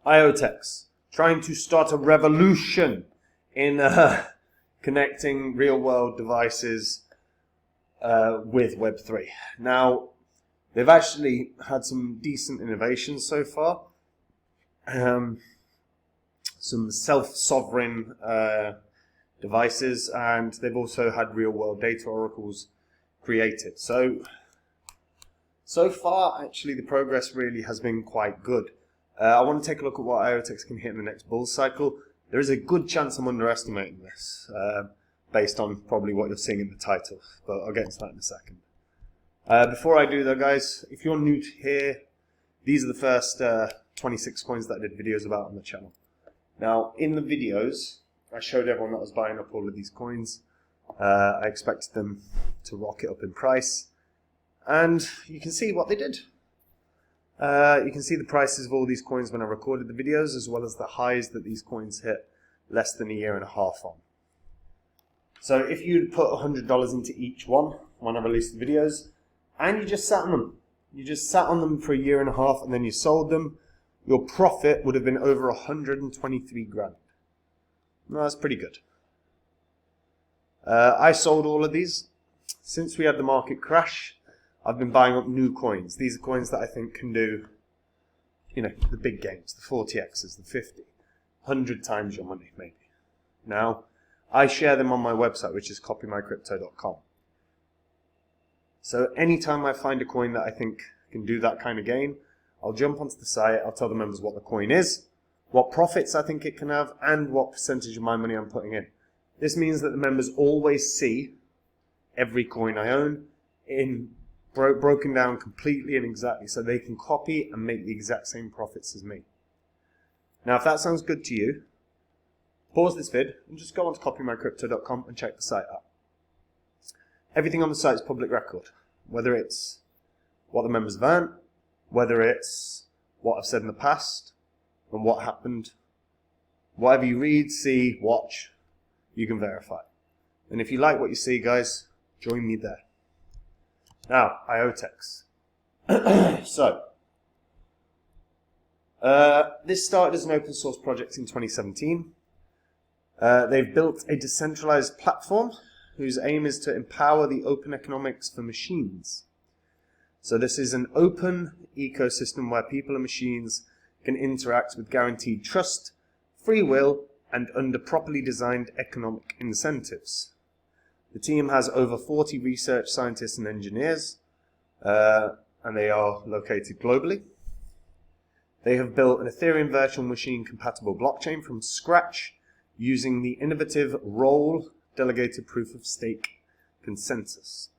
IOTX, trying to start a revolution in connecting real-world devices with Web3. Now, they've actually had some decent innovations so far. Some self-sovereign devices, and they've also had real-world data oracles created. So far, actually, the progress really has been quite good. I want to take a look at what IOTX can hit in the next bull cycle. There is a good chance I'm underestimating this, based on probably what you're seeing in the title, but I'll get into that in a second. Before I do though, guys, if you're new to here, these are the first 26 coins that I did videos about on the channel. Now, in the videos, I showed everyone that I was buying up all of these coins. I expected them to rocket up in price, and you can see what they did. You can see the prices of all these coins when I recorded the videos, as well as the highs that these coins hit less than a year and a half on. So if you'd put $100 into each one when I released the videos, and you just sat on them for a year and a half, and then you sold them, your profit would have been over 123 grand. No, that's pretty good. I sold all of these. Since we had the market crash, I've been buying up new coins. These are coins that I think can do, you know, the big games, the 40x's, the 50, 100 times your money, maybe. Now, I share them on my website, which is copymycrypto.com. So anytime I find a coin that I think can do that kind of gain, I'll jump onto the site, I'll tell the members what the coin is, what profits I think it can have, and what percentage of my money I'm putting in. This means that the members always see every coin I own in broken down completely and exactly, so they can copy and make the exact same profits as me. Now, if that sounds good to you, pause this vid and just go on to copymycrypto.com and check the site out. Everything on the site is public record, whether it's what the members have earned, whether it's what I've said in the past, and what happened. Whatever you read, see, watch, you can verify. And if you like what you see, guys, join me there. Now, IOTX. This started as an open source project in 2017. They've built a decentralized platform whose aim is to empower the open economics for machines. So this is an open ecosystem where people and machines can interact with guaranteed trust, free will, and under properly designed economic incentives. The team has over 40 research scientists and engineers, and they are located globally. They have built an Ethereum virtual machine compatible blockchain from scratch using the innovative role delegated proof of stake consensus,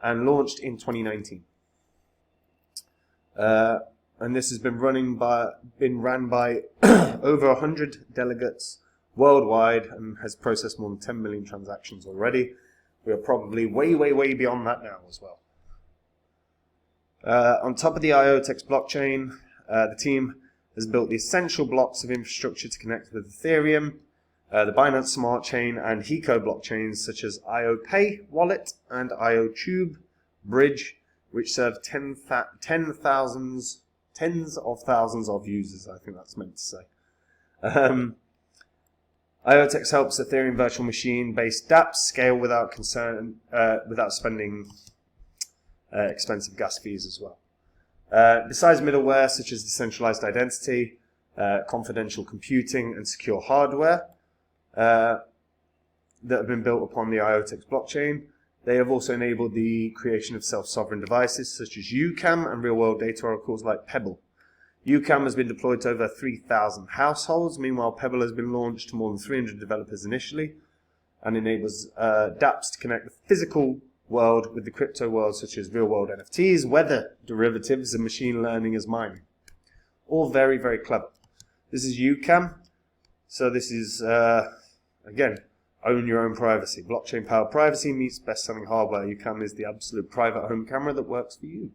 and launched in 2019. And this has been ran by over 100 delegates worldwide and has processed more than 10 million transactions already. We are probably way beyond that now as well. On top of the IOTX blockchain, the team has built the essential blocks of infrastructure to connect with Ethereum, the Binance Smart Chain, and Hiko blockchains such as IOPay Wallet and IOTube Bridge, which serve tens of thousands of users, I think that's meant to say. IOTX helps Ethereum virtual machine-based dApps scale without spending expensive gas fees as well. Besides middleware such as decentralized identity, confidential computing, and secure hardware that have been built upon the IOTX blockchain, they have also enabled the creation of self-sovereign devices such as UCAM and real-world data oracles like Pebble. UCAM has been deployed to over 3,000 households. Meanwhile, Pebble has been launched to more than 300 developers initially and enables dApps to connect the physical world with the crypto world, such as real-world NFTs, weather derivatives, and machine learning as mining. All very clever. This is UCAM. So this is, again, own your own privacy. Blockchain-powered privacy meets best-selling hardware. UCAM is the absolute private home camera that works for you.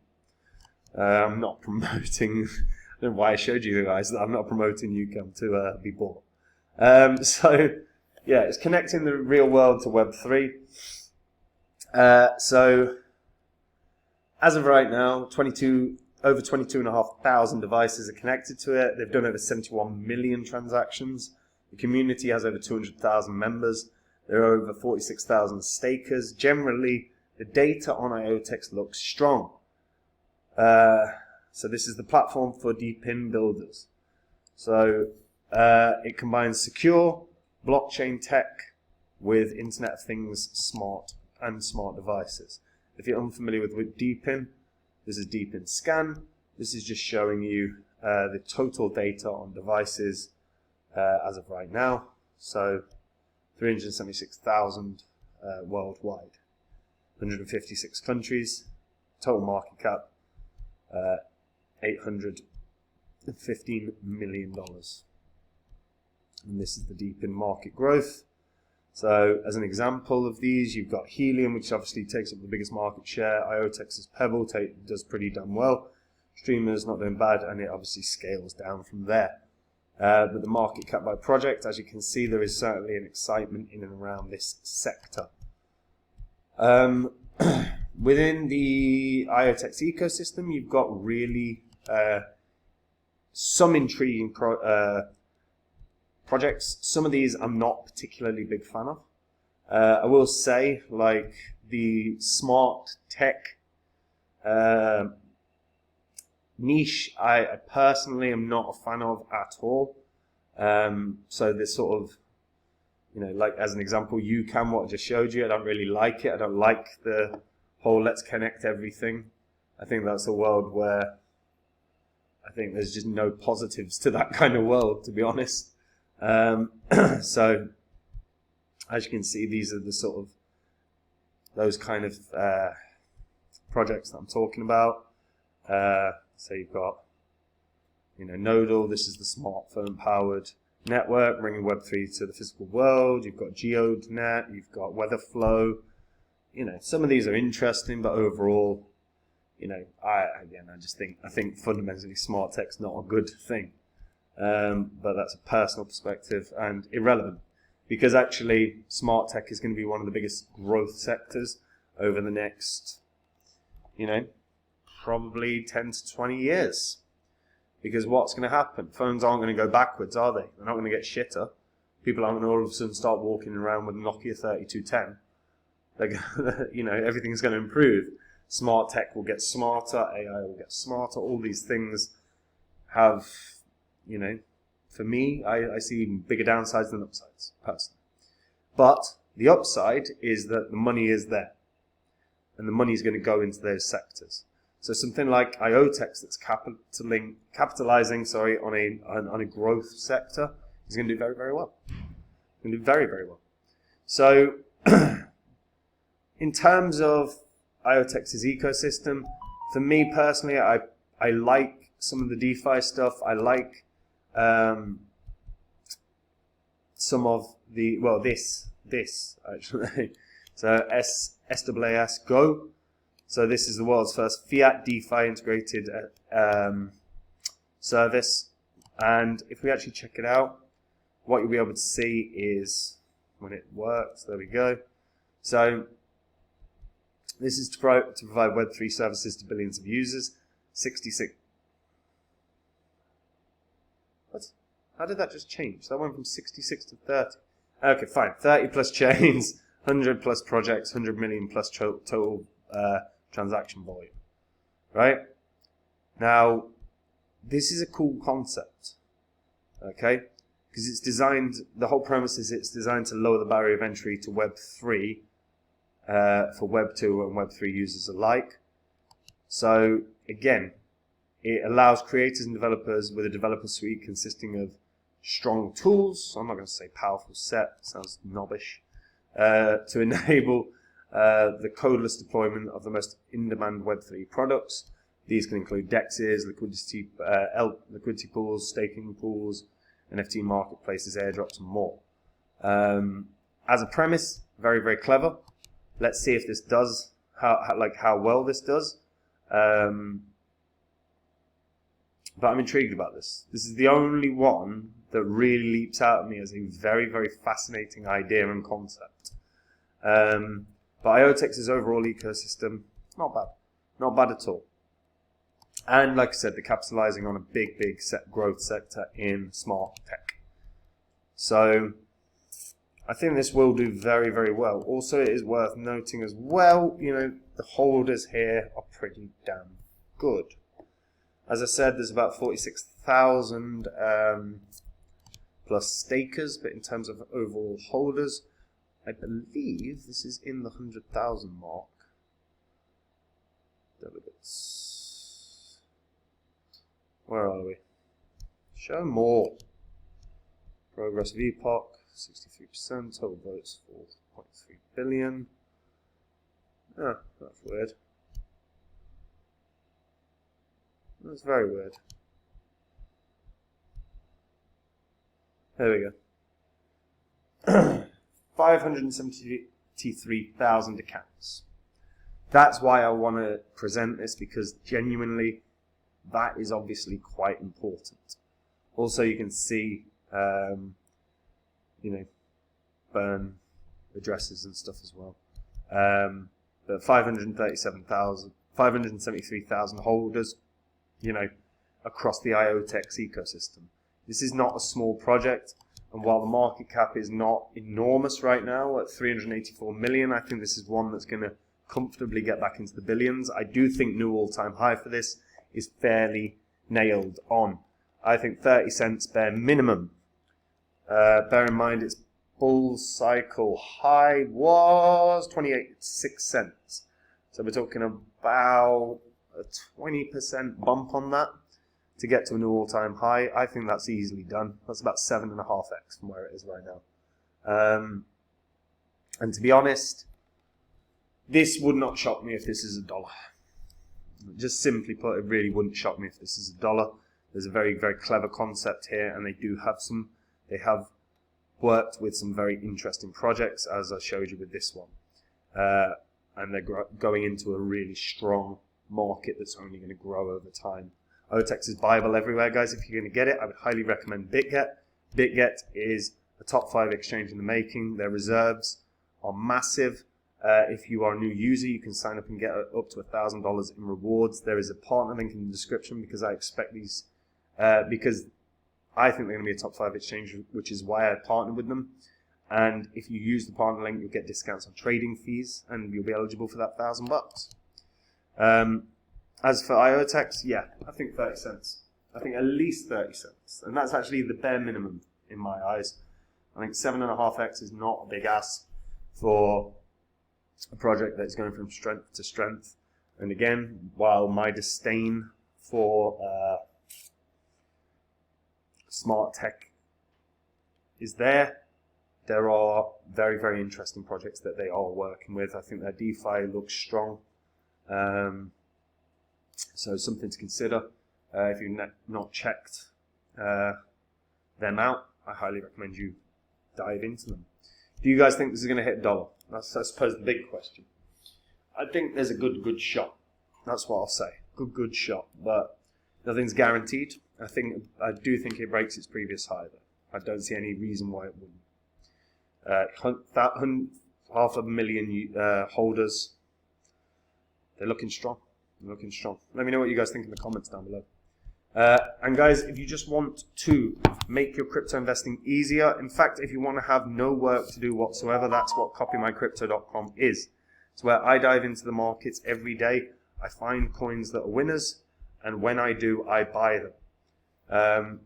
I'm not promoting... I don't know why I showed you guys that I'm not promoting UCAM to be bought. So, yeah, it's connecting the real world to Web3. So, as of right now, 22 over 22,500 devices are connected to it. They've done over 71 million transactions. The community has over 200,000 members. There are over 46,000 stakers. Generally, the data on IOTX looks strong. So this is the platform for DePIN builders. So it combines secure blockchain tech with Internet of Things smart devices. If you're unfamiliar with DePIN, this is DePIN scan. This is just showing you the total data on devices as of right now. So 376,000 worldwide, 156 countries, total market cap $815 million. And this is the DePIN market growth. So as an example of these, you've got Helium, which obviously takes up the biggest market share. IOTX's Pebble does pretty damn well. Streamer's not doing bad, and it obviously scales down from there. But the market cap by project, as you can see, there is certainly an excitement in and around this sector. Within the IOTX ecosystem, you've got really some intriguing projects. Some of these I'm not particularly big fan of. I will say, like the smart tech niche, I personally am not a fan of at all. So this sort of, like as an example, what I just showed you, I don't really like it. I don't like the whole let's connect everything. I think that's a world where I think there's just no positives to that kind of world, to be honest. So as you can see, these are the sort of those kind of projects that I'm talking about. So you've got Nodal. This is the smartphone powered network bringing Web3 to the physical world. You've got GeoNet, you've got Weatherflow. Some of these are interesting, but overall, I think fundamentally smart tech's not a good thing. But that's a personal perspective and irrelevant, because actually smart tech is going to be one of the biggest growth sectors over the next, probably 10 to 20 years. Because what's going to happen? Phones aren't going to go backwards, are they? They're not going to get shitter. People aren't going to all of a sudden start walking around with a Nokia 3210. Everything's going to improve. Smart tech will get smarter, AI will get smarter. All these things have, for me, I see bigger downsides than upsides, personally. But the upside is that the money is there. And the money is going to go into those sectors. So something like IOTX that's capitalizing on a growth sector is going to do very, very well. It's going to do very, very well. So in terms of IOTX's ecosystem, for me personally, I like some of the DeFi stuff. I like some of the, this actually. So SWAS Go. So this is the world's first fiat DeFi integrated service. And if we actually check it out, what you'll be able to see is when it works, there we go. So this is to provide Web3 services to billions of users. 66. What? How did that just change? That went from 66 to 30. Okay, fine. 30 plus chains, 100 plus projects, 100 million plus total transaction volume. Right? Now, this is a cool concept. Okay? Because it's designed, the whole premise is it's designed to lower the barrier of entry to Web3 for Web 2 and Web 3 users alike. So again, it allows creators and developers with a developer suite consisting of strong tools, I'm not going to say powerful set, sounds knobbish, to enable the codeless deployment of the most in-demand Web 3 products. These can include DEXs, liquidity pools, staking pools, NFT marketplaces, airdrops, and more. As a premise, very, very clever. Let's see if this does, how well this does. But I'm intrigued about this. This is the only one that really leaps out at me as a very, very fascinating idea and concept. But IOTX's overall ecosystem, not bad. Not bad at all. And like I said, they're capitalizing on a big growth sector in smart tech. So I think this will do very, very well. Also, it is worth noting as well, the holders here are pretty damn good. As I said, there's about 46,000 plus stakers, but in terms of overall holders, I believe this is in the 100,000 mark. Delegates. Where are we? Show more. Progress of Epoch, 63%. Total votes, 4.3 billion. Ah, that's weird. That's very weird. There we go. 573,000 accounts. That's why I want to present this, because genuinely that is obviously quite important. Also, you can see, burn addresses and stuff as well. But 573,000 holders, across the IOTX ecosystem. This is not a small project, and while the market cap is not enormous right now at 384 million, I think this is one that's going to comfortably get back into the billions. I do think new all-time high for this is fairly nailed on. I think 30 cents bare minimum. Bear in mind its bull cycle high was 28.6 cents. So we're talking about a 20% bump on that to get to a new all-time high. I think that's easily done. That's about 7.5x from where it is right now. And to be honest, this would not shock me if this is $1. Just simply put, it really wouldn't shock me if this is $1. There's a very, very clever concept here, and they have worked with some very interesting projects, as I showed you with this one. And they're going into a really strong market that's only going to grow over time. IOTX is buyable everywhere, guys. If you're going to get it, I would highly recommend BitGet. BitGet is a top 5 exchange in the making. Their reserves are massive. If you are a new user, you can sign up and get up to $1,000 in rewards. There is a partner link in the description, because I expect these, because I think they're going to be a top 5 exchange, which is why I partnered with them. And if you use the partner link, you'll get discounts on trading fees, and you'll be eligible for that $1,000. As for IOTX, yeah, I think 30 cents. I think at least 30 cents. And that's actually the bare minimum in my eyes. I think 7.5x is not a big ask for a project that's going from strength to strength. And again, while my disdain for smart tech is there are very, very interesting projects that they are working with. I think their DeFi looks strong. So something to consider. If you've not checked them out, I highly recommend you dive into them. Do you guys think this is going to hit $1? That's, I suppose, the big question. I think there's a good shot. That's what I'll say. Good shot. But nothing's guaranteed. I do think it breaks its previous high, though. I don't see any reason why it wouldn't. 500,000 holders. They're looking strong. Let me know what you guys think in the comments down below. And guys, if you just want to make your crypto investing easier, in fact, if you want to have no work to do whatsoever, that's what copymycrypto.com is. It's where I dive into the markets every day. I find coins that are winners, and when I do, I buy them.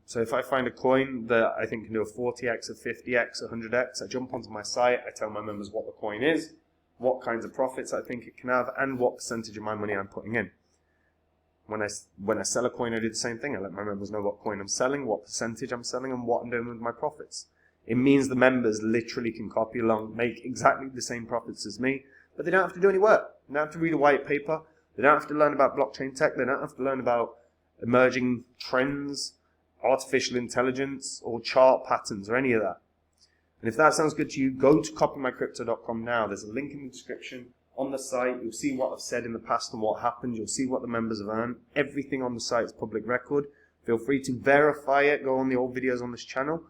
So if I find a coin that I think can do a 40x, a 50x, a 100x, I jump onto my site, I tell my members what the coin is, what kinds of profits I think it can have, and what percentage of my money I'm putting in. When I sell a coin, I do the same thing. I let my members know what coin I'm selling, what percentage I'm selling, and what I'm doing with my profits. It means the members literally can copy along, make exactly the same profits as me, but they don't have to do any work. They don't have to read a white paper. They don't have to learn about blockchain tech. They don't have to learn about emerging trends, artificial intelligence, or chart patterns, or any of that. And if that sounds good to you, go to copymycrypto.com now. There's a link in the description. On the site, you'll see what I've said in the past and what happened. You'll see what the members have earned. Everything on the site is public record. Feel free to verify it. Go on the old videos on this channel.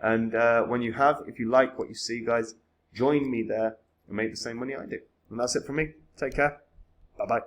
And when you have, if you like what you see, guys, join me there and make the same money I do. And that's it from me. Take care. Bye-bye.